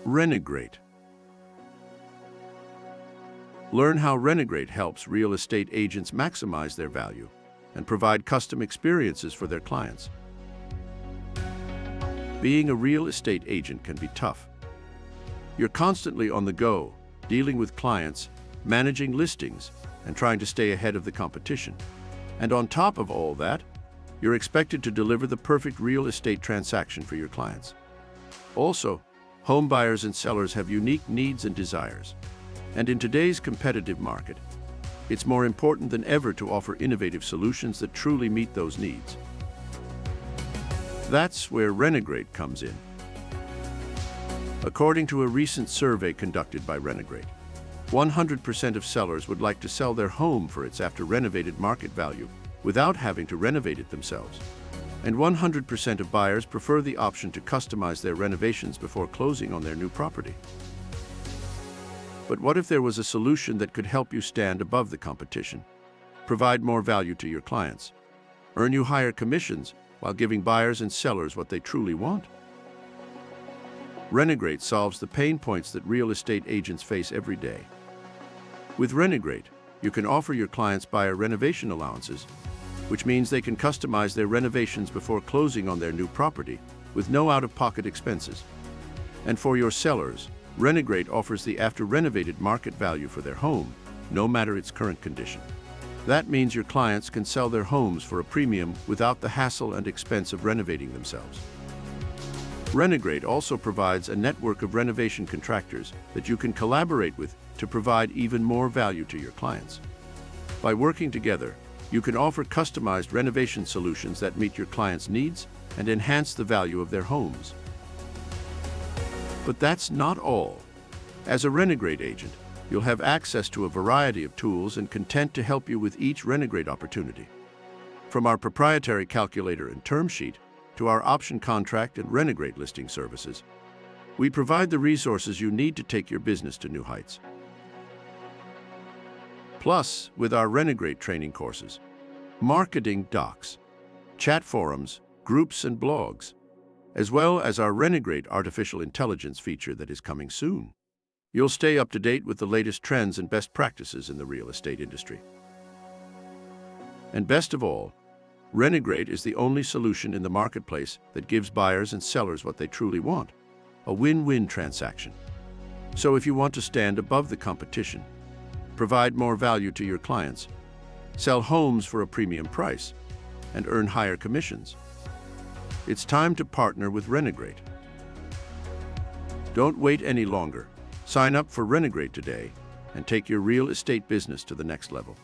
Renograte. Learn how Renograte helps real estate agents maximize their value and provide custom experiences for their clients. Being a real estate agent can be tough. You're constantly on the go, dealing with clients, managing listings, and trying to stay ahead of the competition. And on top of all that, you're expected to deliver the perfect real estate transaction for your clients. Also, home buyers and sellers have unique needs and desires. And in today's competitive market, it's more important than ever to offer innovative solutions that truly meet those needs. That's where Renograte comes in. According to a recent survey conducted by Renograte, 100% of sellers would like to sell their home for its after-renovated market value without having to renovate it themselves. And 100% of buyers prefer the option to customize their renovations before closing on their new property. But what if there was a solution that could help you stand above the competition, provide more value to your clients, earn you higher commissions while giving buyers and sellers what they truly want? Renograte solves the pain points that real estate agents face every day. With Renograte, you can offer your clients buyer renovation allowances, which means they can customize their renovations before closing on their new property with no out-of-pocket expenses. And for your sellers, Renograte offers the after-renovated market value for their home, no matter its current condition. That means your clients can sell their homes for a premium without the hassle and expense of renovating themselves. Renograte also provides a network of renovation contractors that you can collaborate with to provide even more value to your clients. By working together, you can offer customized renovation solutions that meet your clients' needs and enhance the value of their homes. But that's not all. As a Renograte agent, you'll have access to a variety of tools and content to help you with each Renograte opportunity. From our proprietary calculator and term sheet to our option contract and Renograte listing services, we provide the resources you need to take your business to new heights. Plus, with our Renograte training courses, marketing docs, chat forums, groups, and blogs, as well as our Renograte artificial intelligence feature that is coming soon, you'll stay up to date with the latest trends and best practices in the real estate industry. And best of all, Renograte is the only solution in the marketplace that gives buyers and sellers what they truly want, a win-win transaction. So if you want to stand above the competition, provide more value to your clients, sell homes for a premium price, and earn higher commissions, it's time to partner with Renograte. Don't wait any longer. Sign up for Renograte today and take your real estate business to the next level.